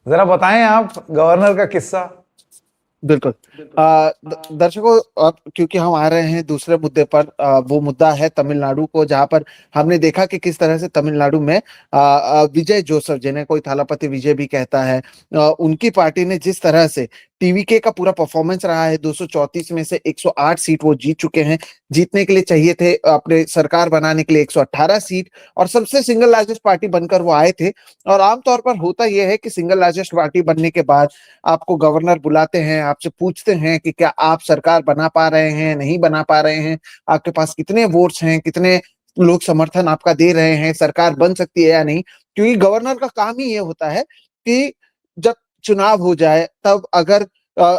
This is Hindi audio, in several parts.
जरा बताएं आप गवर्नर का किस्सा। बिल्कुल। दर्शकों, अब क्योंकि हम आ रहे हैं दूसरे मुद्दे पर, वो मुद्दा है तमिलनाडु को, जहां पर हमने देखा कि किस तरह से तमिलनाडु में विजय जोसफ, जिन्हें कोई थालापति विजय भी कहता है, उनकी पार्टी ने जिस तरह से टीवीके का पूरा परफॉर्मेंस रहा है, 234 में से 108 सीट वो जीत चुके हैं। जीतने के लिए चाहिए थे अपने सरकार बनाने के लिए 118 सीट, और सबसे सिंगल लार्जेस्ट पार्टी बनकर वो आए थे। और आमतौर पर होता यह है कि सिंगल लार्जेस्ट पार्टी बनने के बाद आपको गवर्नर बुलाते हैं, आपसे पूछते हैं कि क्या आप सरकार बना पा रहे हैं, नहीं बना पा रहे हैं, आपके पास कितने वोट्स हैं, कितने लोग समर्थन आपका दे रहे हैं, सरकार बन सकती है या नहीं। क्योंकि गवर्नर का काम ही ये होता है कि जब चुनाव हो जाए तब अगर अ,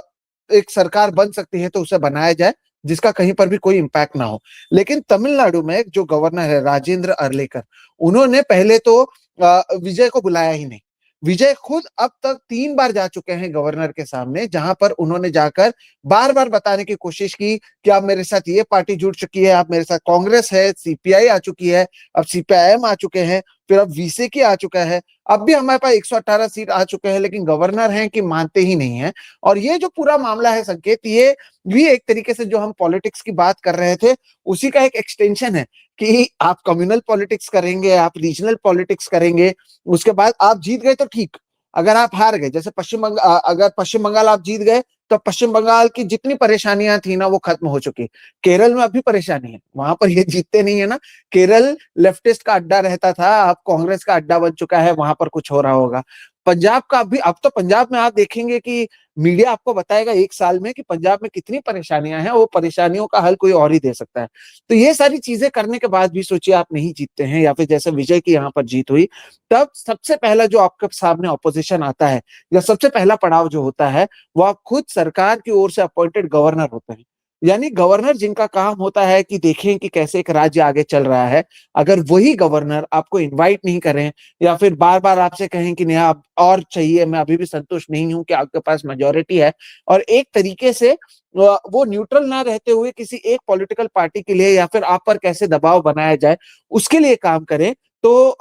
एक सरकार बन सकती है तो उसे बनाया जाए, जिसका कहीं पर भी कोई इम्पैक्ट ना हो। लेकिन तमिलनाडु में जो गवर्नर है राजेंद्र अर्लेकर, उन्होंने पहले तो विजय को बुलाया ही नहीं। विजय खुद अब तक 3 बार जा चुके हैं गवर्नर के सामने, जहां पर उन्होंने जाकर बार बार बताने की कोशिश की कि आप मेरे साथ ये पार्टी जुड़ चुकी है, आप मेरे साथ कांग्रेस है, सीपीआई आ चुकी है, अब सीपीआईएम आ चुके हैं, फिर अब वीसीके आ चुका है, अब भी हमारे पास 118 सीट आ चुके हैं, लेकिन गवर्नर हैं कि मानते ही नहीं है। और ये जो पूरा मामला है संकेत, ये भी एक तरीके से जो हम पॉलिटिक्स की बात कर रहे थे उसी का एक एक्सटेंशन है कि आप कम्युनल पॉलिटिक्स करेंगे, आप रीजनल पॉलिटिक्स करेंगे, उसके बाद आप जीत गए तो ठीक, अगर आप हार गए, जैसे अगर पश्चिम बंगाल आप जीत गए तो पश्चिम बंगाल की जितनी परेशानियां थी ना वो खत्म हो चुकी। केरल में अभी परेशानी है, वहां पर ये जीतते नहीं है ना। केरल लेफ्टिस्ट का अड्डा रहता था, अब कांग्रेस का अड्डा बन चुका है, वहां पर कुछ हो रहा होगा। पंजाब का भी, अब तो पंजाब में आप देखेंगे कि मीडिया आपको बताएगा 1 साल में कि पंजाब में कितनी परेशानियां हैं, वो परेशानियों का हल कोई और ही दे सकता है। तो ये सारी चीजें करने के बाद भी सोचिए आप नहीं जीतते हैं, या फिर जैसे विजय की यहाँ पर जीत हुई, तब सबसे पहला जो आपके सामने ऑपोजिशन आता है, या सबसे पहला पड़ाव जो होता है, वो आप खुद सरकार की ओर से अपॉइंटेड गवर्नर होते हैं। यानी गवर्नर जिनका काम होता है कि देखें कि कैसे एक राज्य आगे चल रहा है, अगर वही गवर्नर आपको इनवाइट नहीं करें, या फिर बार बार आपसे कहें कि नहीं आप और चाहिए, मैं अभी भी संतुष्ट नहीं हूं कि आपके पास मेजोरिटी है, और एक तरीके से वो न्यूट्रल ना रहते हुए किसी एक पॉलिटिकल पार्टी के लिए या फिर आप पर कैसे दबाव बनाया जाए उसके लिए काम करें, तो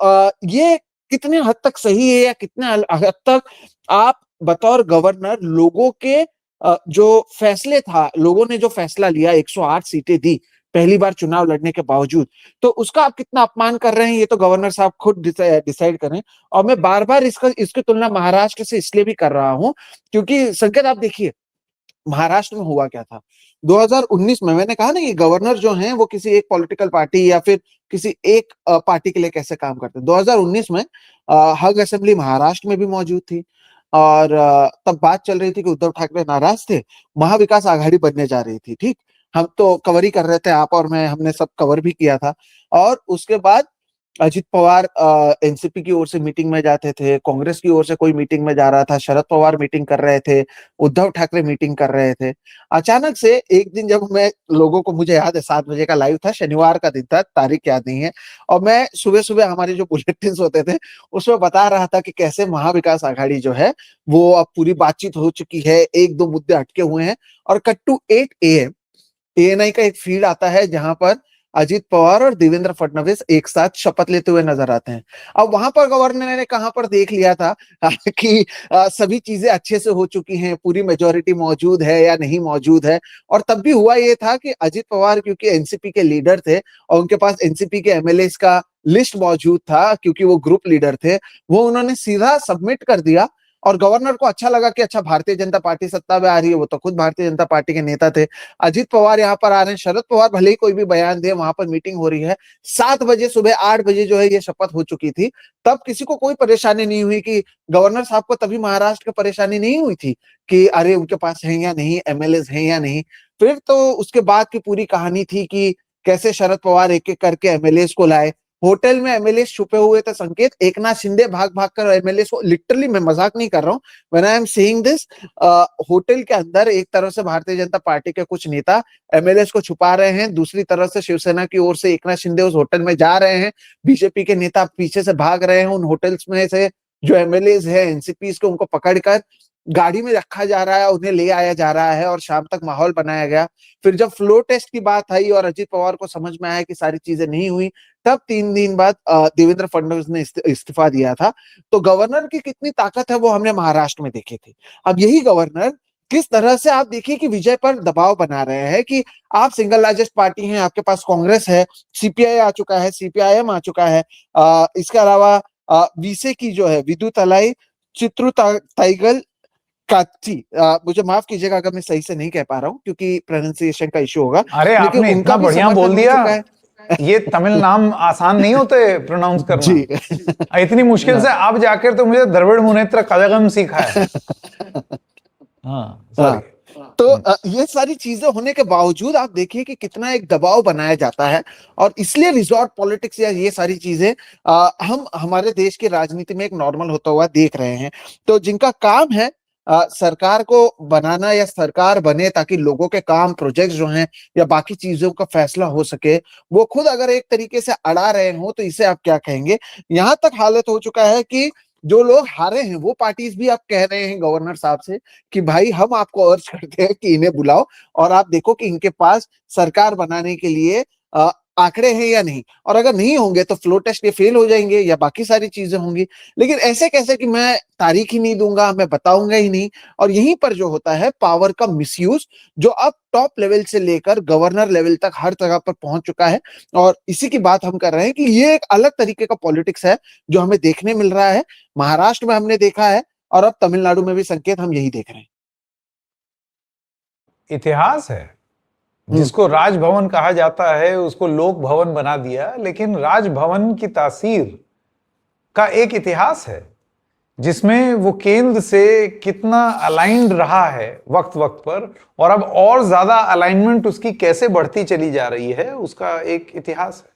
ये कितने हद तक सही है, या कितने हद तक आप बतौर गवर्नर लोगों के जो फैसले था, लोगों ने जो फैसला लिया, 108 सीटें दी पहली बार चुनाव लड़ने के बावजूद, तो उसका आप कितना अपमान कर रहे हैं, ये तो गवर्नर साहब खुद डिसाइड करें। और मैं बार बार इसकी तुलना महाराष्ट्र से इसलिए भी कर रहा हूं, क्योंकि संकेत आप देखिए महाराष्ट्र में हुआ क्या था 2019 में। मैंने कहा ना, ये गवर्नर जो हैं वो किसी एक पॉलिटिकल पार्टी या फिर किसी एक पार्टी के लिए कैसे काम करते हैं। 2019 में हग असेंबली महाराष्ट्र में भी मौजूद थी, और तब बात चल रही थी कि उद्धव ठाकरे नाराज थे, महाविकास आघाड़ी बनने जा रही थी। ठीक, हम तो कवर ही कर रहे थे, आप और मैं, हमने सब कवर भी किया था। और उसके बाद अजित पवार एनसीपी की ओर से मीटिंग में जाते थे, कांग्रेस की ओर से कोई मीटिंग में जा रहा था, शरद पवार मीटिंग कर रहे थे, उद्धव ठाकरे मीटिंग कर रहे थे। अचानक से एक दिन जब मैं लोगों को, मुझे याद है 7 बजे का लाइव था, शनिवार का दिन था, तारीख याद नहीं है, और मैं सुबह सुबह हमारे जो बुलेटिन होते थे उसमें बता रहा था कि कैसे महाविकास आघाड़ी जो है वो अब पूरी बातचीत हो चुकी है, 1-2 मुद्दे अटके हुए हैं। और कट टू 8 AM एएनआई का एक फीड आता है जहां पर अजित पवार और देवेंद्र फडणवीस एक साथ शपथ लेते हुए नजर आते हैं। अब वहां पर गवर्नर ने कहां पर देख लिया था कि सभी चीजें अच्छे से हो चुकी हैं, पूरी मेजोरिटी मौजूद है या नहीं मौजूद है। और तब भी हुआ ये था कि अजित पवार क्योंकि एनसीपी के लीडर थे और उनके पास एनसीपी के एमएलए का लिस्ट मौजूद था, क्योंकि वो ग्रुप लीडर थे, वो उन्होंने सीधा सबमिट कर दिया। और गवर्नर को अच्छा लगा कि अच्छा भारतीय जनता पार्टी सत्ता में आ रही है, वो तो खुद भारतीय जनता पार्टी के नेता थे, अजित पवार यहाँ पर आ रहे हैं, शरद पवार भले ही कोई भी बयान दे, वहां पर मीटिंग हो रही है। 7 बजे सुबह 8 बजे जो है ये शपथ हो चुकी थी। तब किसी को कोई परेशानी नहीं हुई कि गवर्नर साहब को तभी महाराष्ट्र की परेशानी नहीं हुई थी कि अरे उनके पास है या नहीं, एमएलए हैं या नहीं। फिर तो उसके बाद की पूरी कहानी थी कि कैसे शरद पवार एक एक करके एमएलए को लाए। होटल में एमएलए छुपे हुए थे संकेत, एकनाथ शिंदे भाग भाग कर एमएलए को, लिटरली मैं मजाक नहीं कर रहा हूँ, when I am saying this, hotel के अंदर एक तरफ से भारतीय जनता पार्टी के कुछ नेता एमएलए को छुपा रहे हैं, दूसरी तरफ से शिवसेना की ओर से एकनाथ शिंदे उस होटल में जा रहे हैं, बीजेपी के नेता पीछे से भाग रहे हैं, उन होटल्स में से जो एमएलए हैं एनसीपी के उनको पकड़कर गाड़ी में रखा जा रहा है, उन्हें ले आया जा रहा है, और शाम तक माहौल बनाया गया। फिर जब फ्लोर टेस्ट की बात आई और अजित पवार को समझ में आया कि सारी चीजें नहीं हुई, तब 3 दिन बाद देवेंद्र फडणवीस ने इस्तीफा दिया था। तो गवर्नर की कितनी ताकत है वो हमने महाराष्ट्र में देखी थी। अब यही गवर्नर किस तरह से आप देखिए कि विजय पर दबाव बना रहे हैं कि आप सिंगल लार्जेस्ट पार्टी हैं, आपके पास कांग्रेस है, सीपीआई आ चुका है, सीपीआईएम आ चुका है, इसके अलावा वीसे की जो है विद्युत अलाई चित्रु ताइगल काची, मुझे माफ कीजिएगा अगर मैं सही से नहीं कह पा रहा हूं क्योंकि प्रोनाउंसिएशन का इश्यू होगा, अरे लेकिन आपने उनका इतना भी बढ़िया समर्थन बोल हो दिया। चुका है। ये तमिल नाम आसान नहीं होते प्रोनाउंस करना। जी इतनी मुश्किल से अब जाकर तो मुझे द्रविड़ मुनेत्र कजगम सीखा है। हाँ सॉरी। हाँ, तो ये सारी चीजें होने के बावजूद आप देखिए कि कितना एक दबाव बनाया जाता है, और इसलिए रिजॉर्ट पॉलिटिक्स या ये सारी चीजें हम हमारे देश की राजनीति में एक नॉर्मल होता हुआ देख रहे हैं। तो जिनका काम है सरकार को बनाना या सरकार बने ताकि लोगों के काम प्रोजेक्ट जो हैं या बाकी चीजों का फैसला हो सके, वो खुद अगर एक तरीके से अड़ा रहे हो तो इसे आप क्या कहेंगे। यहां तक हालत हो चुका है कि जो लोग हारे हैं वो पार्टीज भी आप कह रहे हैं गवर्नर साहब से कि भाई हम आपको अर्ज करते हैं कि इन्हें बुलाओ और आप देखो कि इनके पास सरकार बनाने के लिए आंकड़े हैं या नहीं, और अगर नहीं होंगे तो फ्लो टेस्ट ये फेल हो जाएंगे या बाकी सारी चीजें होंगी। लेकिन ऐसे कैसे कि मैं तारीख ही नहीं दूंगा, मैं बताऊंगा ही नहीं। और यहीं पर जो होता है पावर का मिसयूज, जो अब टॉप लेवल से लेकर गवर्नर लेवल तक हर जगह पर पहुंच चुका है। और इसी की बात हम कर रहे हैं कि ये एक अलग तरीके का पॉलिटिक्स है जो हमें देखने मिल रहा है। महाराष्ट्र में हमने देखा है और अब तमिलनाडु में भी संकेत हम यही देख रहे हैं। इतिहास है, जिसको राजभवन कहा जाता है उसको लोक भवन बना दिया, लेकिन राजभवन की तासीर का एक इतिहास है जिसमें वो केंद्र से कितना अलाइंड रहा है वक्त वक्त पर, और अब और ज्यादा अलाइनमेंट उसकी कैसे बढ़ती चली जा रही है, उसका एक इतिहास है।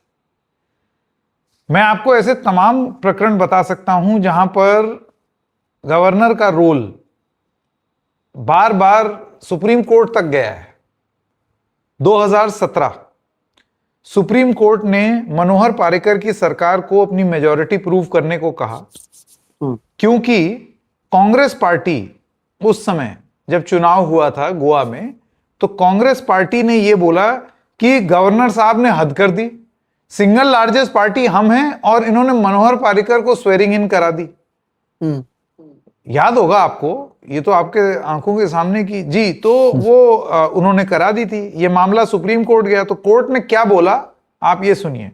मैं आपको ऐसे तमाम प्रकरण बता सकता हूं जहां पर गवर्नर का रोल बार बार सुप्रीम कोर्ट तक गया है। 2017 सुप्रीम कोर्ट ने मनोहर पारिकर की सरकार को अपनी मेजॉरिटी प्रूव करने को कहा, क्योंकि कांग्रेस पार्टी उस समय जब चुनाव हुआ था गोवा में, तो कांग्रेस पार्टी ने यह बोला कि गवर्नर साहब ने हद कर दी, सिंगल लार्जेस्ट पार्टी हम हैं, और इन्होंने मनोहर पारिकर को स्वेरिंग इन करा दी। याद होगा आपको, ये तो आपके आंखों के सामने की जी। तो वो उन्होंने करा दी थी। ये मामला सुप्रीम कोर्ट गया, तो कोर्ट ने क्या बोला आप ये सुनिए।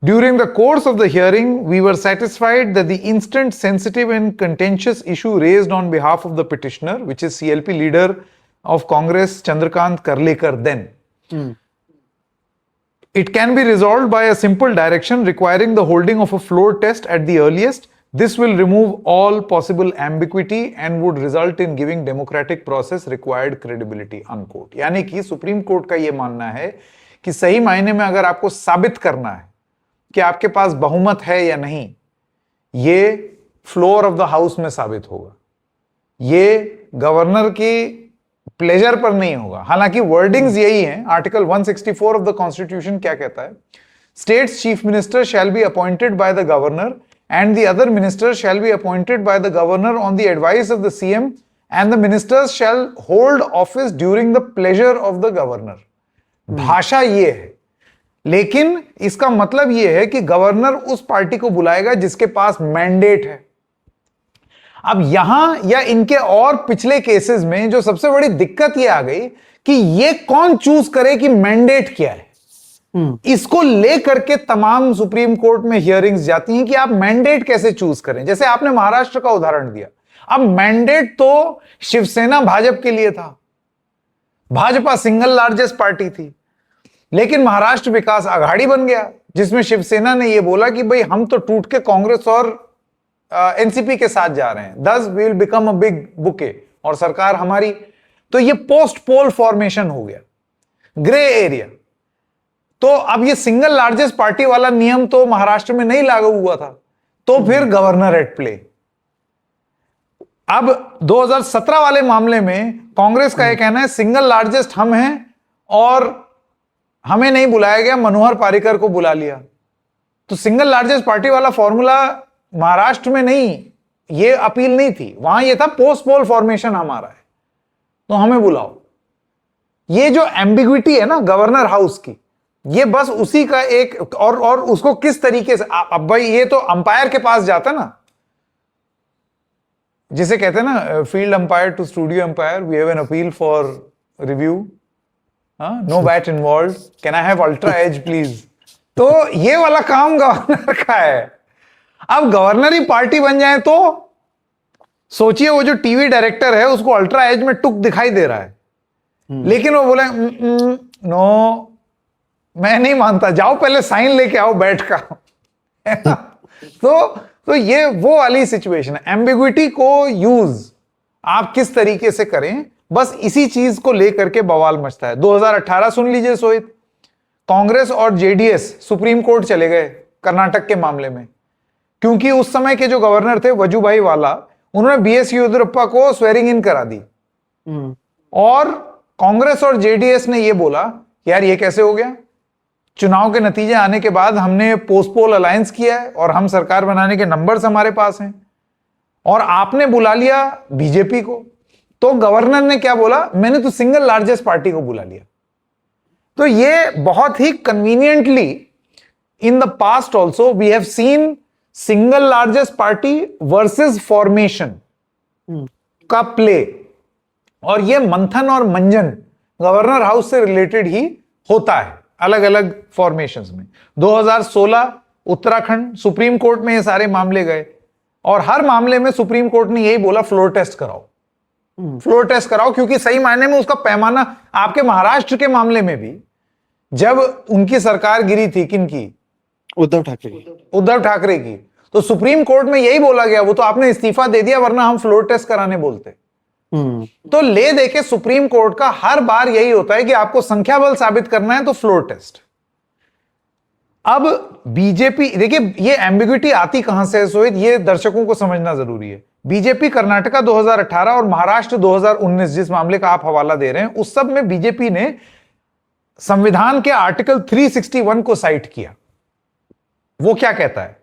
During the course of the hearing we were satisfied that the instant sensitive and contentious issue raised on behalf of the petitioner which is CLP leader of Congress Chandrakant Karlekar then it can be resolved by a simple direction requiring the holding of a floor test at the earliest. This will remove all possible ambiguity and would result in giving democratic process required credibility, unquote. यानी कि सुप्रीम कोर्ट का यह मानना है कि सही मायने में अगर आपको साबित करना है कि आपके पास बहुमत है या नहीं, ये फ्लोर ऑफ द हाउस में साबित होगा, ये गवर्नर की प्लेजर पर नहीं होगा। हालांकि वर्डिंग्स यही हैं। आर्टिकल 164 ऑफ द कॉन्स्टिट्यूशन क्या कहता है? States chief minister shall be appointed by the governor and the other ministers shall be appointed by the governor on the advice of the CM, and the ministers shall hold office during the pleasure of the governor. भाषा ये है, लेकिन इसका मतलब ये है कि गवर्नर उस पार्टी को बुलाएगा जिसके पास मैंडेट है। अब यहां या इनके और पिछले केसेस में जो सबसे बड़ी दिक्कत ये आ गई कि ये कौन चूज करे कि मैंडेट क्या है। इसको लेकर के तमाम सुप्रीम कोर्ट में हियरिंग्स जाती हैं कि आप मैंडेट कैसे चूज करें। जैसे आपने महाराष्ट्र का उदाहरण दिया, अब मैंडेट तो शिवसेना भाजपा के लिए था, भाजपा सिंगल लार्जेस्ट पार्टी थी, लेकिन महाराष्ट्र विकास आघाड़ी बन गया जिसमें शिवसेना ने यह बोला कि भाई हम तो टूट के कांग्रेस और एनसीपी के साथ जा रहे हैं, thus we will become a big bouquet और सरकार हमारी। तो ये पोस्ट पोल फॉर्मेशन हो गया, ग्रे एरिया। तो अब ये सिंगल लार्जेस्ट पार्टी वाला नियम तो महाराष्ट्र में नहीं लागू हुआ था, तो फिर गवर्नर एट प्ले। अब 2017 वाले मामले में कांग्रेस का यह कहना है सिंगल लार्जेस्ट हम हैं और हमें नहीं बुलाया गया, मनोहर पारिकर को बुला लिया। तो सिंगल लार्जेस्ट पार्टी वाला फॉर्मूला महाराष्ट्र में नहीं, ये अपील नहीं थी, वहां ये था पोस्ट पोल फॉर्मेशन हमारा है तो हमें बुलाओ। ये जो एम्बिग्विटी है ना गवर्नर हाउस की, ये बस उसी का एक और उसको किस तरीके से अब भाई ये तो अंपायर के पास जाता ना, जिसे कहते हैं ना field umpire to studio umpire, we have an appeal for review, no bat involve, can I have ultra edge please. तो ये वाला काम गवर्नर का है। अब गवर्नर ही पार्टी बन जाए तो सोचिए वो जो टीवी डायरेक्टर है उसको अल्ट्रा एज में टुक दिखाई दे रहा है, लेकिन वो बोले नो मैं नहीं मानता, जाओ पहले साइन लेके आओ बैट का। तो ये वो वाली सिचुएशन है। एम्बिग्विटी को यूज आप किस तरीके से करें, बस इसी चीज को लेकर के बवाल मचता है। 2018 सुन लीजिए सोहित, कांग्रेस और जेडीएस सुप्रीम कोर्ट चले गए कर्नाटक के मामले में, क्योंकि उस समय के जो गवर्नर थे वजूभाई वाला, उन्होंने बीएस येदियुरप्पा को स्वेरिंग इन करा दी। और कांग्रेस और जेडीएस ने यह बोला यार ये कैसे हो गया, चुनाव के नतीजे आने के बाद हमने पोस्टपोल अलायंस किया है और हम सरकार बनाने के नंबर्स हमारे पास हैं, और आपने बुला लिया बीजेपी को। तो गवर्नर ने क्या बोला, मैंने तो सिंगल लार्जेस्ट पार्टी को बुला लिया। तो ये बहुत ही conveniently in the past also we have seen single largest party versus formation का प्ले, और ये मंथन और मंजन गवर्नर हाउस से रिलेटेड ही होता है अलग अलग फॉर्मेशंस में। 2016 उत्तराखंड सुप्रीम कोर्ट में ये सारे मामले गए, और हर मामले में सुप्रीम कोर्ट ने यही बोला फ्लोर टेस्ट कराओ, फ्लोर टेस्ट कराओ, क्योंकि सही मायने में उसका पैमाना, आपके महाराष्ट्र के मामले में भी जब उनकी सरकार गिरी थी, किनकी, उद्धव ठाकरे की, तो सुप्रीम कोर्ट में यही बोला गया, वो तो आपने इस्तीफा दे दिया वरना हम फ्लोर टेस्ट कराने बोलते। तो ले देके सुप्रीम कोर्ट का हर बार यही होता है कि आपको संख्या बल साबित करना है तो फ्लोर टेस्ट। अब बीजेपी, देखिए ये एम्बिग्विटी आती कहां से है सोहित, ये दर्शकों को समझना जरूरी है। बीजेपी कर्नाटका 2018 और महाराष्ट्र 2019 जिस मामले का आप हवाला दे रहे हैं, उस सब में बीजेपी ने संविधान के आर्टिकल 361 को साइट किया। वो क्या कहता है,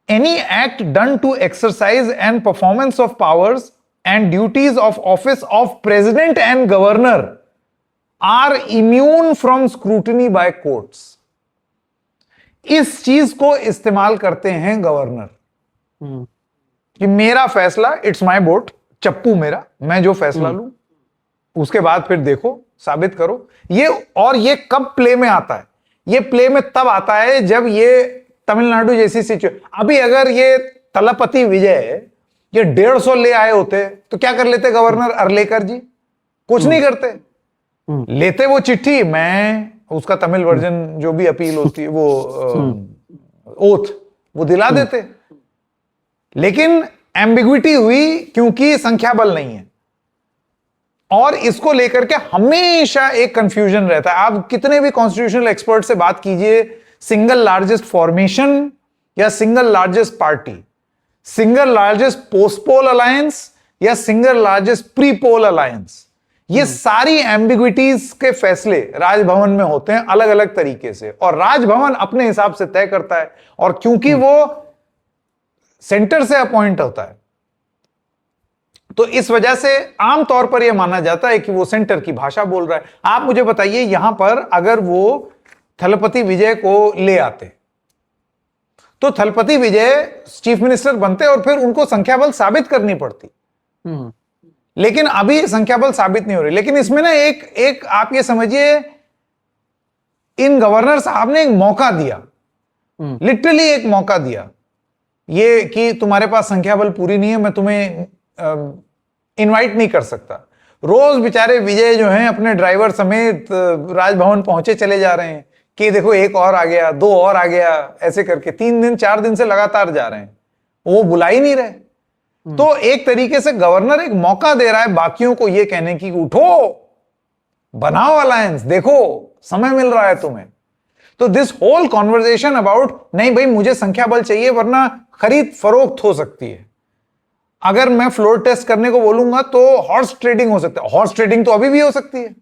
any act done to exercise and performance of powers and duties of office of president and governor are immune from scrutiny by courts। इस चीज को इस्तेमाल करते हैं गवर्नर कि मेरा फैसला, इट्स माय बोट, चप्पू मेरा, मैं जो फैसला लूं उसके बाद फिर देखो साबित करो। ये, और ये कब प्ले में आता है, ये प्ले में तब आता है जब ये तमिलनाडु जैसी सिचुएशन, अभी अगर ये तलपति विजय ये 150 ले आए होते तो क्या कर लेते गवर्नर अर्लेकर जी, कुछ नहीं करते, लेते वो चिट्ठी, मैं उसका तमिल वर्जन जो भी अपील होती है वो ओथ वो दिला देते। लेकिन एम्बिग्विटी हुई क्योंकि संख्या बल नहीं है, और इसको लेकर के हमेशा एक कंफ्यूजन रहता है। आप कितने भी कॉन्स्टिट्यूशनल एक्सपर्ट से बात कीजिए, सिंगल लार्जेस्ट फॉर्मेशन या single largest party, single largest post poll alliance या single largest pre poll alliance, ये सारी एम्बिग्विटीज के फैसले राजभवन में होते हैं अलग अलग तरीके से, और राजभवन अपने हिसाब से तय करता है। और क्योंकि वो सेंटर से अपॉइंट होता है, तो इस वजह से आमतौर पर यह माना जाता है कि वो सेंटर की भाषा बोल रहा है। आप मुझे बताइए, यहां पर अगर वो थलपति विजय को ले आते तो थलपति विजय चीफ मिनिस्टर बनते और फिर उनको संख्या बल साबित करनी पड़ती। लेकिन अभी संख्या बल साबित नहीं हो रही। लेकिन इसमें ना एक आप ये समझिए, इन गवर्नर साहब ने एक मौका दिया, लिटरली एक मौका दिया, ये कि तुम्हारे पास संख्या बल पूरी नहीं है, मैं तुम्हें इनवाइट नहीं कर सकता। रोज बेचारे विजय जो हैं अपने ड्राइवर समेत राजभवन पहुंचे चले जा रहे हैं कि देखो एक और आ गया, दो और आ गया, ऐसे करके 3 दिन 4 दिन से लगातार जा रहे हैं, वो बुला ही नहीं रहे। तो एक तरीके से गवर्नर एक मौका दे रहा है बाकियों को ये कहने की उठो, बनाओ अलायंस, देखो समय मिल रहा है तुम्हें। तो दिस होल कॉन्वर्सेशन अबाउट नहीं भाई मुझे संख्या बल चाहिए वरना खरीद फरोख्त हो सकती है, अगर मैं फ्लोर टेस्ट करने को बोलूंगा तो हॉर्स ट्रेडिंग हो सकता है। हॉर्स ट्रेडिंग तो अभी भी हो सकती है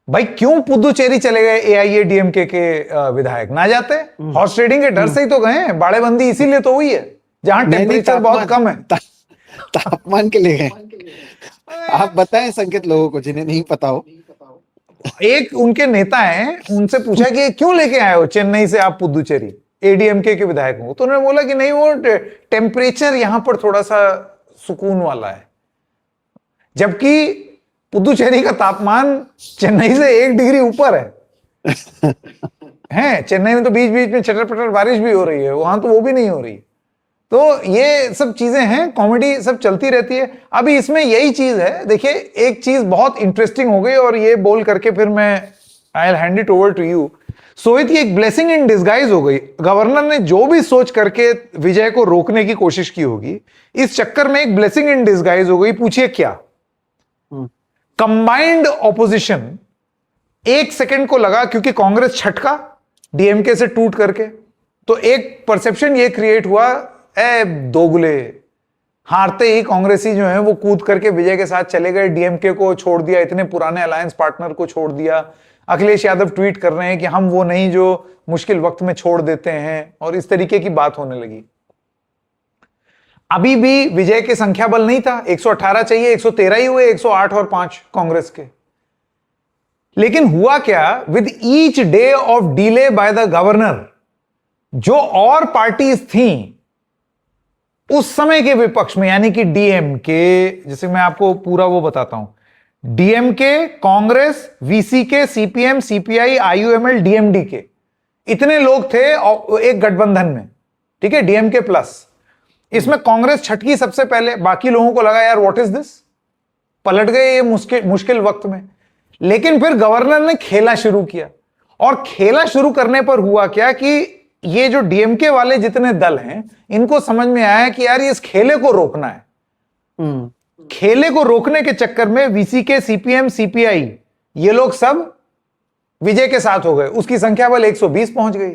भाई। क्यों पुदुचेरी चले गए एआईएडीएमके के विधायक, ना जाते? हॉर्स ट्रेडिंग के डर से ही तो गए, बाड़ेबंदी इसीलिए तो हुई है जहां टेम्परेचर बहुत कम है। तापमान के लिए गए। आप बताएं संकेत लोगों को जिन्हें नहीं पता हो। एक उनके नेता हैं, उनसे पूछा कि क्यों लेके आए हो चेन्नई से आप पुदुचेरी एडीएमके के विधायक हो, तो उन्होंने बोला कि नहीं, वो टेम्परेचर यहां पर थोड़ा सा सुकून वाला है, जबकि पुदुचेरी का तापमान चेन्नई से 1 डिग्री ऊपर है। चेन्नई में तो बीच बीच में चटर पटर बारिश भी हो रही है, वहां तो वो भी नहीं हो रही। तो ये सब चीजें हैं, कॉमेडी सब चलती रहती है। अभी इसमें यही चीज है, देखिए एक चीज बहुत इंटरेस्टिंग हो गई, और ये बोल करके फिर मैं I will hand it over to you. Soviet की एक ब्लेसिंग इन डिस्गाइज हो गई। गवर्नर ने जो भी सोच करके विजय को रोकने की कोशिश की होगी, इस चक्कर में एक ब्लेसिंग इन डिस्गाइज हो गई। पूछिए क्या? कंबाइंड ऑपोजिशन 1 सेकंड को लगा, क्योंकि कांग्रेस छटका डीएमके से टूट करके, तो एक परसेप्शन ये क्रिएट हुआ, ए दोगले, हारते ही कांग्रेसी जो है वो कूद करके विजय के साथ चले गए, डीएमके को छोड़ दिया, इतने पुराने अलायंस पार्टनर को छोड़ दिया। अखिलेश यादव ट्वीट कर रहे हैं कि हम वो नहीं जो मुश्किल वक्त में छोड़ देते हैं, और इस तरीके की बात होने लगी। अभी भी विजय के संख्या बल नहीं था, 118 चाहिए, 113 ही हुए, 108 और 5 कांग्रेस के। लेकिन हुआ क्या, with each day of delay by the governor, जो और पार्टीज थी उस समय के विपक्ष में, यानी कि डीएमके, जैसे मैं आपको पूरा वो बताता हूं, DMK, Congress, VCK, CPM, CPI, IUML, DMDK, इतने लोग थे एक गठबंधन में, ठीक है, डीएमके प्लस। इसमें कांग्रेस छटकी सबसे पहले, बाकी लोगों को लगा यार व्हाट इज दिस, पलट गए ये मुश्किल वक्त में। लेकिन फिर गवर्नर ने खेला शुरू किया, और खेला शुरू करने पर हुआ क्या कि ये जो डीएमके वाले जितने दल हैं, इनको समझ में आया कि यार इस खेले को रोकना है। खेले को रोकने के चक्कर में वीसीके, सीपीएम, सीपीआई, ये लोग सब विजय के साथ हो गए। उसकी संख्या बल 120 पहुंच गई,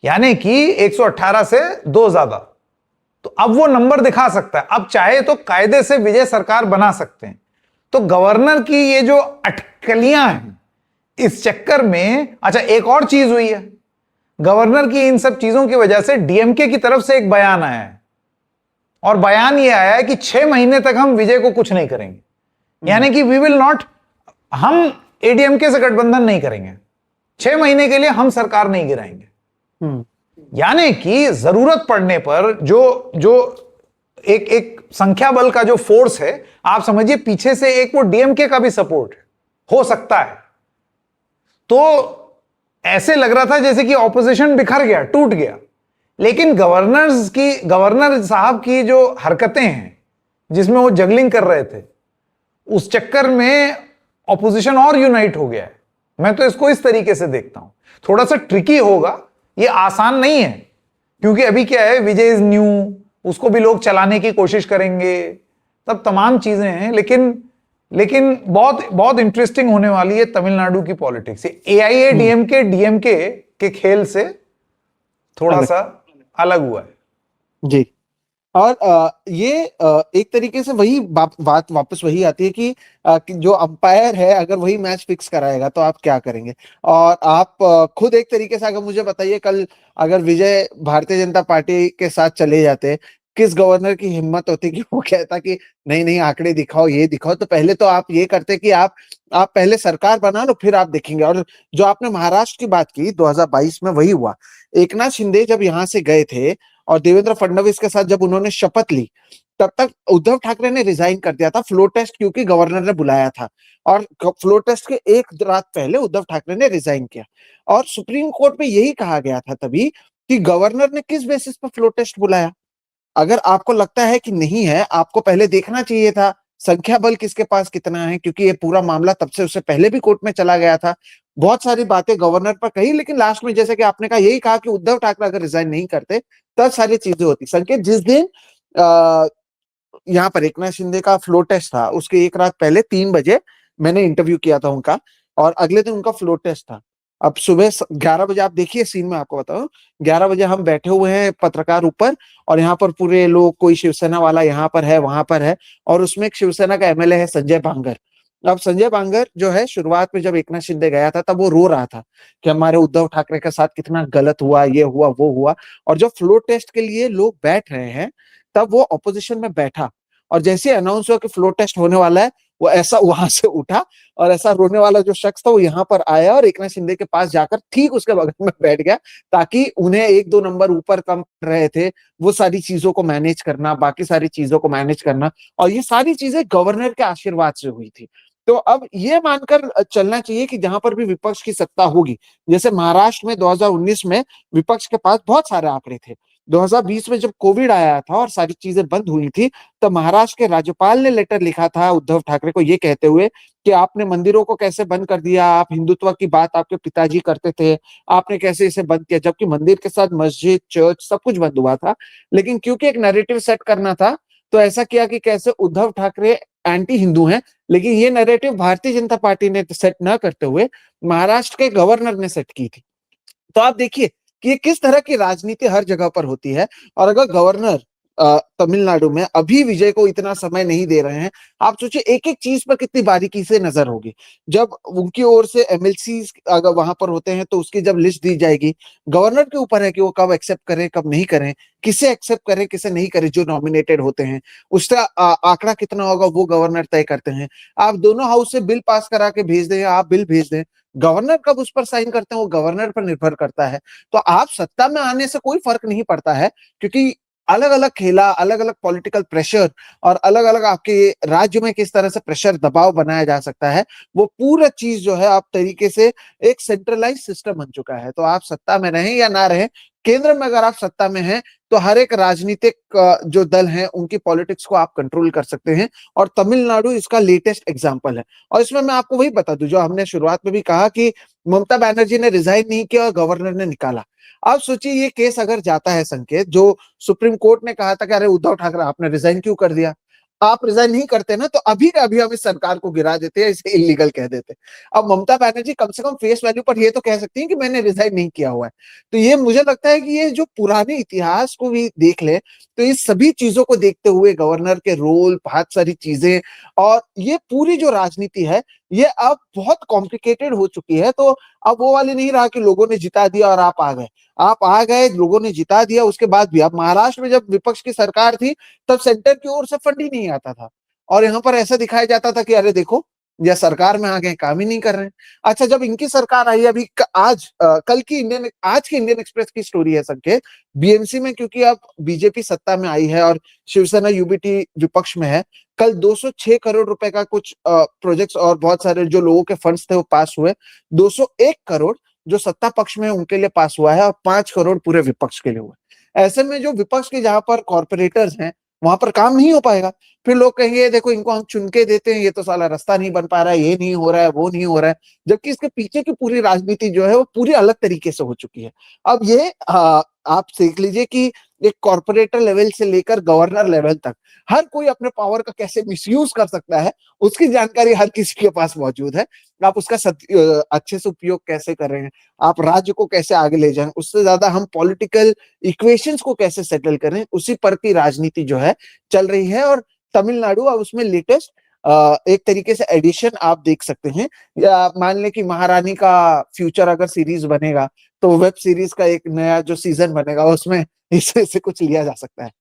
यानी कि 118 से 2 ज्यादा। तो अब वो नंबर दिखा सकता है, अब चाहे तो कायदे से विजय सरकार बना सकते हैं। तो गवर्नर की ये जो अटकलियां हैं इस चक्कर में, अच्छा एक और चीज हुई है, गवर्नर की इन सब चीजों की वजह से डीएमके की तरफ से एक बयान आया है, और बयान यह आया है कि 6 महीने तक हम विजय को कुछ नहीं करेंगे, यानी कि वी विल नॉट, हम एडीएमके से गठबंधन नहीं करेंगे, 6 महीने के लिए हम सरकार नहीं गिराएंगे। यानी कि जरूरत पड़ने पर जो एक संख्या बल का जो फोर्स है, आप समझिए पीछे से एक वो डीएमके का भी सपोर्ट हो सकता है। तो ऐसे लग रहा था जैसे कि ऑपोजिशन बिखर गया, टूट गया। लेकिन गवर्नर साहब की जो हरकतें हैं, जिसमें वो जगलिंग कर रहे थे, उस चक्कर में ऑपोजिशन और यूनाइट हो गया है। मैं तो इसको इस तरीके से देखता हूं, थोड़ा सा ट्रिकी होगा, ये आसान नहीं है, क्योंकि अभी क्या है, विजय इज न्यू, उसको भी लोग चलाने की कोशिश करेंगे, तब तमाम चीजें हैं। लेकिन बहुत बहुत इंटरेस्टिंग होने वाली है तमिलनाडु की पॉलिटिक्स। एआईएडीएमके डीएमके के खेल से थोड़ा सा अलग हुआ है जी। और ये एक तरीके से वही बात वापस वही आती है कि जो अंपायर है, अगर वही मैच फिक्स कराएगा तो आप क्या करेंगे। और आप खुद एक तरीके से अगर मुझे बताइए, कल अगर विजय भारतीय जनता पार्टी के साथ चले जाते, किस गवर्नर की हिम्मत होती कि वो कहता कि नहीं नहीं आंकड़े दिखाओ, ये दिखाओ। तो पहले तो आप ये करते कि आप पहले सरकार बना लो, फिर आप देखेंगे। और जो आपने महाराष्ट्र की बात की, 2022 में वही हुआ। एकनाथ शिंदे जब यहाँ से गए थे और देवेंद्र फडणवीस के साथ जब उन्होंने शपथ ली, तब तक उद्धव ठाकरे ने रिजाइन कर दिया था, फ्लोर टेस्ट क्योंकि गवर्नर ने बुलाया था। और फ्लोर टेस्ट के एक रात पहले उद्धव ठाकरे ने रिजाइन किया, और सुप्रीम कोर्ट में यही कहा गया था तभी कि गवर्नर ने किस बेसिस पर फ्लोर टेस्ट बुलाया। अगर आपको लगता है कि नहीं है, आपको पहले देखना चाहिए था संख्या बल किसके पास कितना है, क्योंकि ये पूरा मामला तब से उससे पहले भी कोर्ट में चला गया था। बहुत सारी बातें गवर्नर पर कही, लेकिन लास्ट में जैसे कि आपने कहा, यही कहा कि उद्धव ठाकरे अगर रिजाइन नहीं करते तब सारी चीजें होती। संकेत, जिस दिन यहाँ पर एकनाथ शिंदे का फ्लोर टेस्ट था, उसके एक रात पहले 3 बजे मैंने इंटरव्यू किया था उनका, और अगले दिन उनका फ्लोर टेस्ट था। अब सुबह 11 बजे, आप देखिए सीन में आपको बताऊं, 11 बजे हम बैठे हुए हैं पत्रकार ऊपर, और यहाँ पर पूरे लोग, कोई शिवसेना वाला यहाँ पर है, वहां पर है, और उसमें एक शिवसेना का एमएलए है संजय बांगर। अब संजय बांगर जो है, शुरुआत में जब एकनाथ शिंदे गया था तब वो रो रहा था कि हमारे उद्धव ठाकरे के साथ कितना गलत हुआ, ये हुआ वो हुआ। और जब फ्लोर टेस्ट के लिए लोग बैठ रहे हैं, तब वो ऑपोजिशन में बैठा, और जैसे अनाउंस हुआ कि फ्लोर टेस्ट होने वाला है, वो ऐसा वहां से उठा और ऐसा रोने वाला जो शख्स था वो यहाँ पर आया और एकनाथ शिंदे के पास जाकर ठीक उसके बगल में बैठ गया, ताकि उन्हें एक दो नंबर ऊपर कम कर रहे थे वो सारी चीजों को मैनेज करना, बाकी सारी चीजों को मैनेज करना, और ये सारी चीजें गवर्नर के आशीर्वाद से हुई थी। तो अब ये मानकर चलना चाहिए कि जहां पर भी विपक्ष की सत्ता होगी, जैसे महाराष्ट्र में 2019 में विपक्ष के पास बहुत सारे आंकड़े थे। 2020 में जब कोविड आया था और सारी चीजें बंद हुई थी, तब महाराष्ट्र के राज्यपाल ने लेटर लिखा था उद्धव ठाकरे को, ये कहते हुए कि आपने मंदिरों को कैसे बंद कर दिया, आप हिंदुत्व की बात आपके पिताजी करते थे, आपने कैसे इसे बंद किया, जबकि मंदिर के साथ मस्जिद, चर्च सब कुछ बंद हुआ था। लेकिन क्योंकि एक नैरेटिव सेट करना था, तो ऐसा किया कि कैसे उद्धव ठाकरे एंटी हिंदू हैं, लेकिन ये नैरेटिव भारतीय जनता पार्टी ने सेट न करते हुए महाराष्ट्र के गवर्नर ने सेट की थी। तो आप देखिए कि ये किस तरह की राजनीति हर जगह पर होती है। और अगर गवर्नर तमिलनाडु में अभी विजय को इतना समय नहीं दे रहे हैं, आप सोचिए एक एक चीज पर कितनी बारीकी से नजर होगी। जब उनकी ओर से एमएलसी अगर वहां पर होते हैं तो उसकी जब लिस्ट दी जाएगी, गवर्नर के ऊपर है कि वो कब एक्सेप्ट करें कब नहीं करें, किसे एक्सेप्ट करें किसे नहीं करें, जो नॉमिनेटेड होते हैं उसका आंकड़ा कितना होगा वो गवर्नर तय करते हैं। आप दोनों हाउस से बिल पास करा के भेज दें, आप बिल भेज दें, गवर्नर कब उस पर साइन करते हैं वो गवर्नर पर निर्भर करता है। तो आप सत्ता में आने से कोई फर्क नहीं पड़ता है, क्योंकि अलग अलग खेला, अलग अलग पॉलिटिकल प्रेशर और अलग अलग आपके राज्य में किस तरह से प्रेशर दबाव बनाया जा सकता है, वो पूरा चीज जो है आप तरीके से एक सेंट्रलाइज सिस्टम बन चुका है। तो आप सत्ता में रहें या ना रहें, केंद्र में अगर आप सत्ता में हैं तो हर एक राजनीतिक जो दल हैं उनकी पॉलिटिक्स को आप कंट्रोल कर सकते हैं, और तमिलनाडु इसका लेटेस्ट एग्जांपल है। और इसमें मैं आपको वही बता दूं जो हमने शुरुआत में भी कहा कि ममता बनर्जी ने रिजाइन नहीं किया और गवर्नर ने निकाला। आप सोचिए ये केस अगर जाता है संकेत, जो सुप्रीम कोर्ट ने कहा था कि अरे उद्धव ठाकरे आपने रिजाइन क्यों कर दिया, आप रिजाइन नहीं करते ना तो अभी का अभी हम इस सरकार को गिरा देते हैं, इसे इलीगल कह देते। अब ममता बनर्जी कम से कम फेस वैल्यू पर ये तो कह सकती हैं कि मैंने रिजाइन नहीं किया हुआ है। तो ये मुझे लगता है कि ये जो पुराने इतिहास को भी देख ले तो इस सभी चीजों को देखते हुए गवर्नर के रोल, बहुत सारी चीजें और ये पूरी जो राजनीति है ये अब बहुत कॉम्प्लिकेटेड हो चुकी है। तो अब वो वाली नहीं रहा कि लोगों ने जिता दिया और आप आ गए, आप आ गए, लोगों ने जिता दिया, उसके बाद भी अब महाराष्ट्र में जब विपक्ष की सरकार थी तब सेंटर की ओर से फंड ही नहीं आता था, और यहाँ पर ऐसा दिखाया जाता था कि अरे देखो या सरकार में आ गए काम ही नहीं कर रहे हैं। अच्छा, जब इनकी सरकार आई अभी कल की आज की इंडियन एक्सप्रेस की स्टोरी है संकेत, बीएमसी में क्योंकि अब बीजेपी सत्ता में आई है और शिवसेना यूबीटी विपक्ष में है, कल 206 करोड़ रुपए का कुछ प्रोजेक्ट्स और बहुत सारे जो लोगों के फंड्स थे वो पास हुए। 201 करोड़ जो सत्ता पक्ष में उनके लिए पास हुआ है और 5 करोड़ पूरे विपक्ष के लिए हुआ। ऐसे में जो विपक्ष के जहां पर कॉर्पोरेटर्स हैं वहां पर काम नहीं हो पाएगा। फिर लोग कहेंगे देखो इनको हम चुन के देते हैं, ये तो साला रास्ता नहीं बन पा रहा है, ये नहीं हो रहा है, वो नहीं हो रहा है, जबकि इसके पीछे की पूरी राजनीति जो है वो पूरी अलग तरीके से हो चुकी है। अब ये आप देख लीजिए कि एक कॉर्पोरेटर लेवल से लेकर गवर्नर लेवल तक हर कोई अपने पावर का कैसे मिसयूज कर सकता है उसकी जानकारी हर किसी के पास मौजूद है। आप उसका अच्छे से उपयोग कैसे कर रहे हैं, आप राज्य को कैसे आगे ले जाएं, उससे ज्यादा हम पॉलिटिकल इक्वेशंस को कैसे सेटल करें, उसी पर की राजनीति जो है चल रही है। और तमिलनाडु अब उसमें लेटेस्ट एक तरीके से एडिशन आप देख सकते हैं। या मान लें कि महारानी का फ्यूचर अगर सीरीज बनेगा तो वेब सीरीज का एक नया जो सीजन बनेगा उसमें इससे कुछ लिया जा सकता है।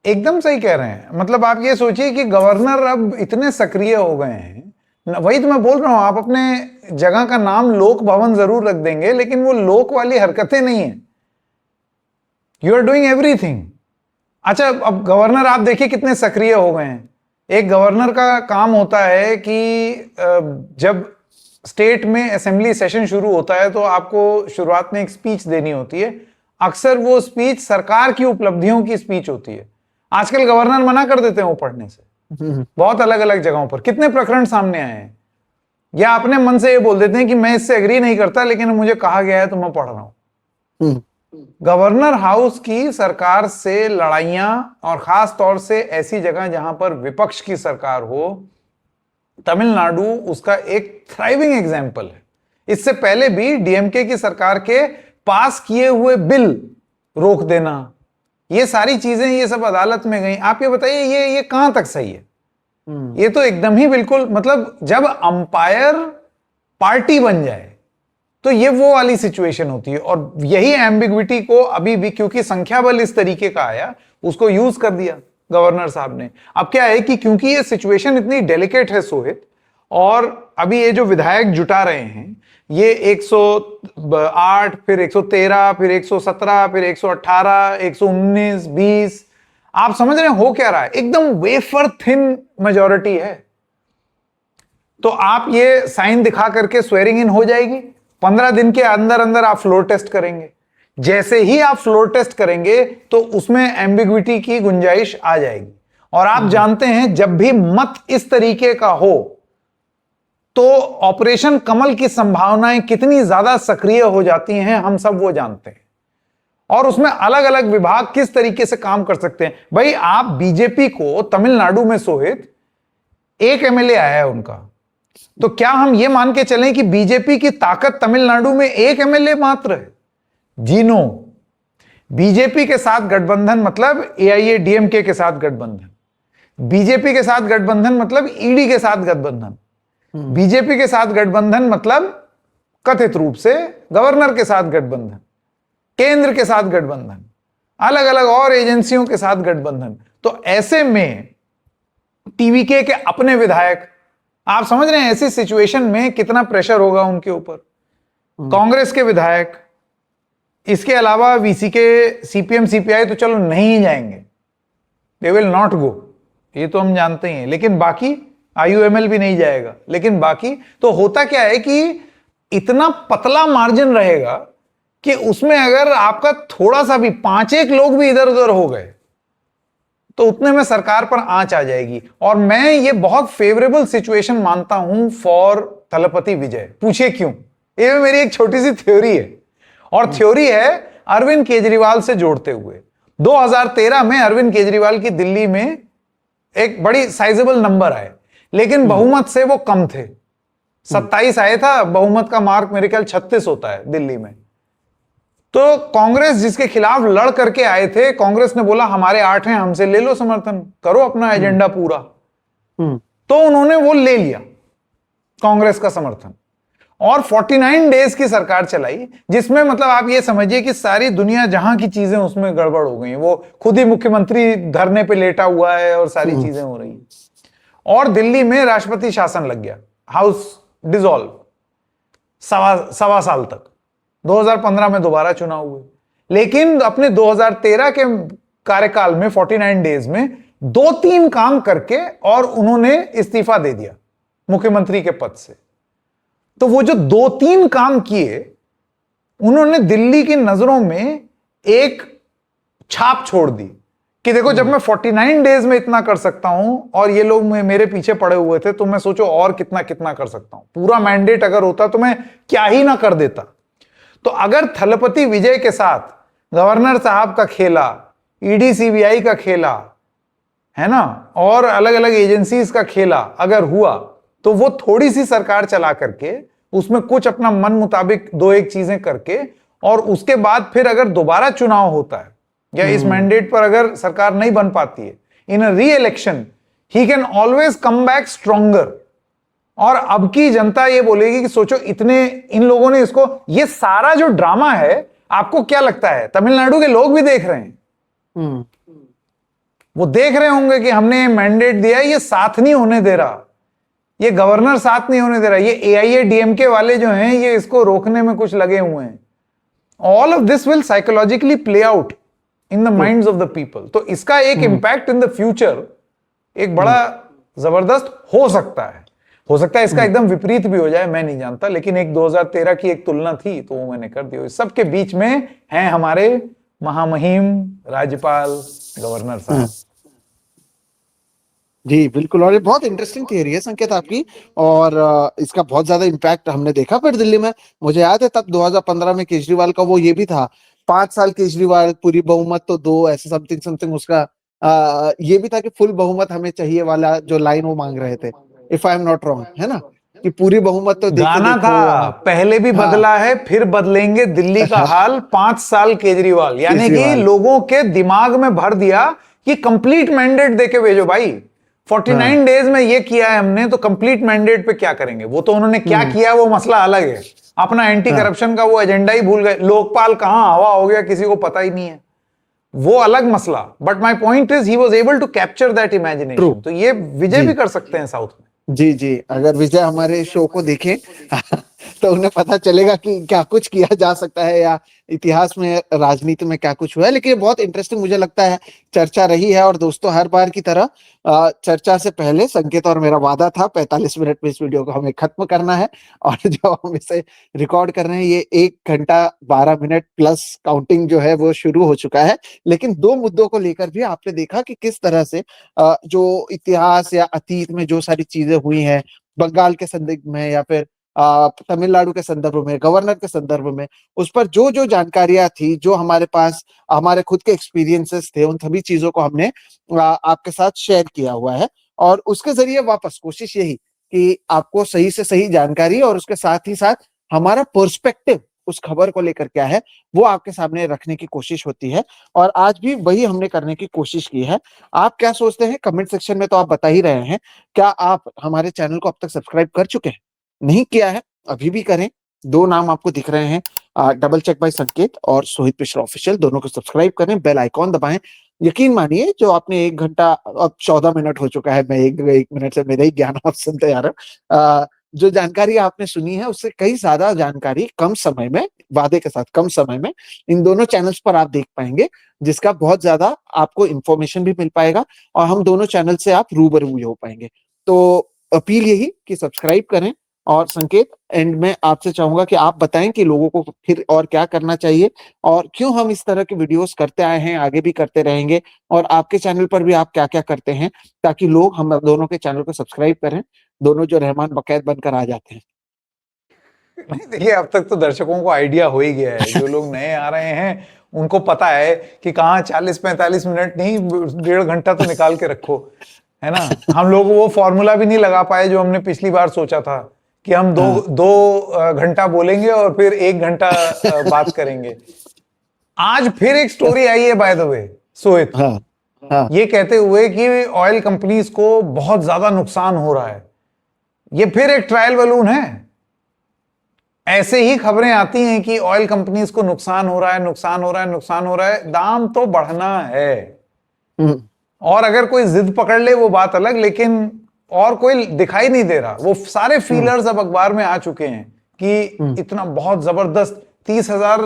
एकदम सही कह रहे हैं। मतलब आप ये सोचिए कि गवर्नर अब इतने सक्रिय हो गए हैं, वही तो मैं बोल रहा हूं, आप अपने जगह का नाम लोक भवन जरूर रख देंगे लेकिन वो लोक वाली हरकतें नहीं है। You are doing everything. अच्छा, अब गवर्नर आप देखिए कितने सक्रिय हो गए हैं। एक गवर्नर का काम होता है कि जब स्टेट में असेंबली सेशन शुरू होता है तो आपको शुरुआत में एक स्पीच देनी होती है। अक्सर वो स्पीच सरकार की उपलब्धियों की स्पीच होती है। आजकल गवर्नर मना कर देते हैं वो पढ़ने से। बहुत अलग अलग जगहों पर कितने प्रकरण सामने आए हैं, या अपने मन से ये बोल देते हैं कि मैं इससे एग्री नहीं करता लेकिन मुझे कहा गया है तो मैं पढ़ रहा हूं। गवर्नर हाउस की सरकार से लड़ाइयां, और खास तौर से ऐसी जगह जहां पर विपक्ष की सरकार हो, तमिलनाडु उसका एक थ्राइविंग एग्जाम्पल है। इससे पहले भी डीएमके की सरकार के पास किए हुए बिल रोक देना, ये सारी चीजें ये सब अदालत में गई। आप ये बताइए ये कहां तक सही है? ये तो एकदम ही बिल्कुल, मतलब जब अंपायर पार्टी बन जाए तो ये वो वाली सिचुएशन होती है। और यही एम्बिग्विटी को अभी भी, क्योंकि संख्या बल इस तरीके का आया, उसको यूज कर दिया। गवर्नर साहब ने। अब क्या है कि क्योंकि ये सिचुएशन इतनी डेलिकेट है सोहित, और अभी ये जो विधायक जुटा रहे हैं ये 108, फिर 113, फिर 117, फिर 118, 119, 20, आप समझ रहे हैं हो क्या रहा है? एकदम वेफर थिन मेजॉरिटी है। तो आप ये साइन दिखा करके स्वेरिंग इन हो जाएगी, 15 दिन के अंदर अंदर आप फ्लोर टेस्ट करेंगे। जैसे ही आप फ्लोर टेस्ट करेंगे तो उसमें एम्बिग्विटी की गुंजाइश आ जाएगी। और आप जानते हैं जब भी मत इस तरीके का हो तो ऑपरेशन कमल की संभावनाएं कितनी ज्यादा सक्रिय हो जाती हैं, हम सब वो जानते हैं। और उसमें अलग अलग विभाग किस तरीके से काम कर सकते हैं। भाई आप बीजेपी को तमिलनाडु में सोहित एक एमएलए आया है उनका, तो क्या हम ये मान के चलें कि बीजेपी की ताकत तमिलनाडु में एक एमएलए मात्र है? जी नो। बीजेपी के साथ गठबंधन मतलब एआईएडीएमके के साथ गठबंधन, बीजेपी के साथ गठबंधन मतलब ईडी के साथ गठबंधन, बीजेपी के साथ गठबंधन मतलब कथित रूप से गवर्नर के साथ गठबंधन, केंद्र के साथ गठबंधन, अलग अलग और एजेंसियों के साथ गठबंधन। तो ऐसे में टीवीके के अपने विधायक, आप समझ रहे हैं ऐसी सिचुएशन में कितना प्रेशर होगा उनके ऊपर। कांग्रेस के विधायक, इसके अलावा वीसीके, सीपीएम, सीपीआई तो चलो नहीं जाएंगे, दे विल नॉट गो, ये तो हम जानते ही हैं। लेकिन बाकी आईयूएमएल भी नहीं जाएगा। लेकिन बाकी तो होता क्या है कि इतना पतला मार्जिन रहेगा कि उसमें अगर आपका थोड़ा सा भी 5-1 लोग भी इधर उधर हो गए तो उतने में सरकार पर आंच आ जाएगी। और मैं ये बहुत फेवरेबल सिचुएशन मानता हूं फॉर थलपति विजय। पूछिए क्यों? ये मेरी एक छोटी सी थ्योरी है, और थ्योरी है अरविंद केजरीवाल से जोड़ते हुए। 2013 में अरविंद केजरीवाल की दिल्ली में एक बड़ी साइजेबल नंबर आए, लेकिन बहुमत से वो कम थे। 27 आया था, बहुमत का मार्क मेरे ख्याल 36 होता है दिल्ली में। तो कांग्रेस जिसके खिलाफ लड़ करके आए थे, कांग्रेस ने बोला हमारे 8 हैं, हमसे ले लो समर्थन, करो अपना एजेंडा पूरा। तो उन्होंने वो ले लिया कांग्रेस का समर्थन, और 49 डेज की सरकार चलाई, जिसमें मतलब आप ये समझिए कि सारी दुनिया जहां की चीजें उसमें गड़बड़ हो गई। वो खुद ही मुख्यमंत्री धरने पे लेटा हुआ है और सारी चीजें हो रही हैं। और दिल्ली में राष्ट्रपति शासन लग गया, हाउस डिसॉल्व, सवा साल तक। 2015 में दोबारा चुनाव हुए, लेकिन अपने 2013 के कार्यकाल में 49 डेज में 2-3 काम करके और उन्होंने इस्तीफा दे दिया मुख्यमंत्री के पद से। तो वो जो 2-3 काम किए, उन्होंने दिल्ली की नजरों में एक छाप छोड़ दी कि देखो जब मैं 49 डेज में इतना कर सकता हूं और ये लोग मेरे पीछे पड़े हुए थे, तो मैं सोचो और कितना कितना कर सकता हूं। पूरा मैंडेट अगर होता तो मैं क्या ही ना कर देता। तो अगर थलपति विजय के साथ गवर्नर साहब का खेला, ईडी सीबीआई का खेला है ना, और अलग अलग एजेंसीज का खेला अगर हुआ, तो वो थोड़ी सी सरकार चला करके उसमें कुछ अपना मन मुताबिक 2-1 चीजें करके, और उसके बाद फिर अगर दोबारा चुनाव होता है या इस मैंडेट पर अगर सरकार नहीं बन पाती है, in a re election he can always come back stronger. और अब की जनता ये बोलेगी कि सोचो इतने इन लोगों ने इसको, ये सारा जो ड्रामा है, आपको क्या लगता है तमिलनाडु के लोग भी देख रहे हैं? वो देख रहे होंगे कि हमने मैंडेट दिया, ये साथ नहीं होने दे रहा, ये गवर्नर साथ नहीं होने दे रहा, ये एआईएडीएमके वाले जो हैं ये इसको रोकने में कुछ लगे हुए हैं। All of this will psychologically play out in the minds of the people. तो इसका एक इंपैक्ट इन द फ्यूचर एक बड़ा जबरदस्त हो सकता है। हो सकता है इसका एकदम विपरीत भी हो जाए, मैं नहीं जानता, लेकिन एक 2013 की एक तुलना थी तो वो मैंने कर दी। इस सबके बीच में हैं हमारे महामहिम राज्यपाल गवर्नर साहब। जी बिल्कुल, और ये बहुत इंटरेस्टिंग थियरी है संकेत आपकी, और इसका बहुत ज्यादा इम्पैक्ट हमने देखा फिर दिल्ली में। मुझे याद है तब 2015 में केजरीवाल का वो ये भी था, 5 साल केजरीवाल, पूरी बहुमत तो 2, ऐसे समथिंग उसका ये भी था कि फुल बहुमत हमें चाहिए वाला जो लाइन वो मांग रहे थे, if I am not wrong, है ना, कि पूरी बहुमत तो गाना था, पहले भी बदला है फिर बदलेंगे दिल्ली का हाल, 5 साल केजरीवाल। यानी कि लोगों के दिमाग में भर दिया कि कंप्लीट मैंडेट देके भेजो भाई। 49 डेज में ये किया है हमने, तो कंप्लीट मैंडेट पे क्या करेंगे? वो तो उन्होंने क्या किया वो मसला अलग है, अपना एंटी करप्शन का वो एजेंडा ही भूल गए। लोकपाल कहां हवा हो गया किसी को पता ही नहीं है। वो अलग मसला, but my point is he was able to capture that imagination. True. तो ये विजय जी। भी कर सकते हैं साउथ में। जी जी, अगर विजय हमारे शो को देखें तो उन्हें पता चलेगा कि क्या कुछ किया जा सकता है या इतिहास में राजनीति में क्या कुछ हुआ है। लेकिन ये बहुत इंटरेस्टिंग मुझे लगता है चर्चा रही है। और दोस्तों, हर बार की तरह चर्चा से पहले संकेत और मेरा वादा था 45 मिनट में इस वीडियो को हमें खत्म करना है। और जो हम इसे रिकॉर्ड कर रहे हैं, ये 1 घंटा 12 मिनट प्लस काउंटिंग जो है वो शुरू हो चुका है। लेकिन 2 मुद्दों को लेकर भी आपने देखा कि किस तरह से जो इतिहास या अतीत में जो सारी चीजें हुई हैं, बंगाल के संदिग्ध में या फिर तमिलनाडु के संदर्भ में, गवर्नर के संदर्भ में, उस पर जो जो जानकारियां थी, जो हमारे पास हमारे खुद के एक्सपीरियंसेस थे, उन सभी चीजों को हमने आपके साथ शेयर किया हुआ है। और उसके जरिए वापस कोशिश यही कि आपको सही से सही जानकारी और उसके साथ ही साथ हमारा पर्सपेक्टिव उस खबर को लेकर क्या है वो आपके सामने रखने की कोशिश होती है। और आज भी वही हमने करने की कोशिश की है। आप क्या सोचते हैं कमेंट सेक्शन में तो आप बता ही रहे हैं। क्या आप हमारे चैनल को अब तक सब्सक्राइब कर चुके हैं? नहीं किया है, अभी भी करें। 2 नाम आपको दिख रहे हैं, डबल चेक बाय संकेत और सोहित मिश्रा ऑफिशियल, दोनों को सब्सक्राइब करें, बेल आइकॉन दबाएं। यकीन मानिए, जो आपने 1 घंटा, अब 14 मिनट हो चुका है, मैं एक मिनट से मेरा ही ज्ञान आप सुनते आ रहे हो। जो जानकारी आपने सुनी है उससे कई ज्यादा जानकारी कम समय में, वादे के साथ कम समय में इन दोनों चैनल्स पर आप देख पाएंगे, जिसका बहुत ज्यादा आपको इंफॉर्मेशन भी मिल पाएगा और हम दोनों चैनल से आप रूबरू भी हो पाएंगे। तो अपील यही कि सब्सक्राइब करें। और संकेत, एंड में आपसे चाहूंगा कि आप बताएं कि लोगों को फिर और क्या करना चाहिए और क्यों हम इस तरह के वीडियोस करते आए हैं, आगे भी करते रहेंगे, और आपके चैनल पर भी आप क्या क्या करते हैं ताकि लोग हम दोनों के चैनल को सब्सक्राइब करें, दोनों जो रहमान बकैत बनकर आ जाते हैं। नहीं, देखिए, अब तक तो दर्शकों को आइडिया हो ही गया है। जो लोग नए आ रहे हैं उनको पता है कि कहाँ 40-45 मिनट नहीं, 1.5 घंटा तो निकाल के रखो, है ना। हम लोग वो फॉर्मूला भी नहीं लगा पाए जो हमने पिछली बार सोचा था कि हम दो घंटा बोलेंगे और फिर 1 घंटा बात करेंगे। आज फिर एक स्टोरी आई है बाय द वे सोहित, हाँ। ये कहते हुए कि ऑयल कंपनीज को बहुत ज्यादा नुकसान हो रहा है। ये फिर एक ट्रायल बलून है। ऐसे ही खबरें आती हैं कि ऑयल कंपनीज को नुकसान हो रहा है, नुकसान हो रहा है, नुकसान हो रहा है। दाम तो बढ़ना है, और अगर कोई जिद पकड़ ले वो बात अलग, लेकिन और कोई दिखाई नहीं दे रहा। वो सारे फीलर्स अब अखबार में आ चुके हैं कि इतना बहुत जबरदस्त 30,000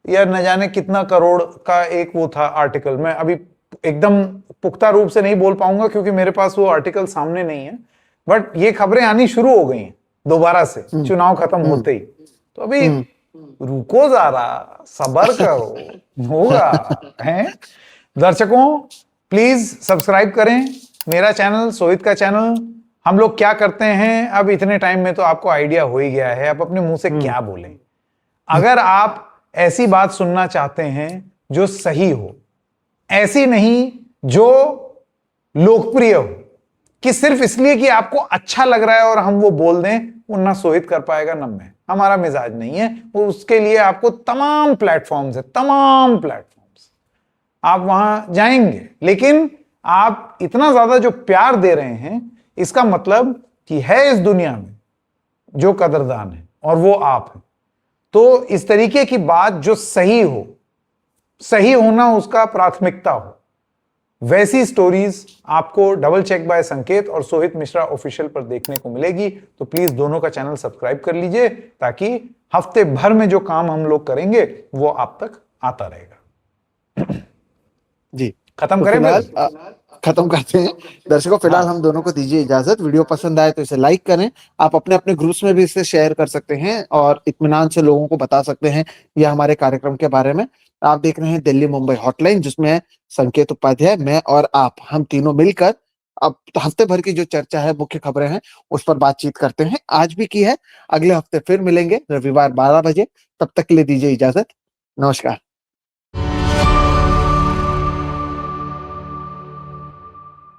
या न जाने कितना करोड़ का एक वो था आर्टिकल। मैं अभी एकदम पुख्ता रूप से नहीं बोल पाऊंगा क्योंकि मेरे पास वो आर्टिकल सामने नहीं है, बट ये खबरें आनी शुरू हो गई हैं दोबारा से चुनाव खत्म होते ही। तो अभी रुको जरा, सब्र करो, होगा है। दर्शकों, प्लीज सब्सक्राइब करें मेरा चैनल, सोहित का चैनल। हम लोग क्या करते हैं अब इतने टाइम में तो आपको आइडिया हो ही गया है। अब अपने मुंह से क्या बोलें। अगर आप ऐसी बात सुनना चाहते हैं जो सही हो, ऐसी नहीं जो लोकप्रिय हो, कि सिर्फ इसलिए कि आपको अच्छा लग रहा है और हम वो बोल दें, वो ना सोहित कर पाएगा ना मैं। हमारा मिजाज नहीं है वो। उसके लिए आपको तमाम प्लेटफॉर्म्स है, तमाम प्लेटफॉर्म्स, आप वहां जाएंगे। लेकिन आप इतना ज्यादा जो प्यार दे रहे हैं, इसका मतलब कि है इस दुनिया में जो कदरदान है, और वो आप हैं। तो इस तरीके की बात जो सही हो, सही होना उसका प्राथमिकता हो, वैसी स्टोरीज आपको डबल चेक बाय संकेत और सोहित मिश्रा ऑफिशियल पर देखने को मिलेगी। तो प्लीज दोनों का चैनल सब्सक्राइब कर लीजिए ताकि हफ्ते भर में जो काम हम लोग करेंगे वो आप तक आता रहेगा। जी, खत्म तो करें फिलहाल खत्म करते हैं। दर्शकों, फिलहाल हम दोनों को दीजिए इजाजत। वीडियो पसंद आए तो इसे लाइक करें। आप अपने अपने ग्रुप्स में भी इसे शेयर कर सकते हैं और इत्मीनान से लोगों को बता सकते हैं या हमारे कार्यक्रम के बारे में। आप देख रहे हैं दिल्ली मुंबई हॉटलाइन, जिसमें संकेत उपाध्याय, मैं और आप, हम तीनों मिलकर अब हफ्ते भर की जो चर्चा है, मुख्य खबरें हैं, उस पर बातचीत करते हैं। आज भी की है। अगले हफ्ते फिर मिलेंगे रविवार 12 बजे। तब तक के लिए दीजिए इजाजत। नमस्कार।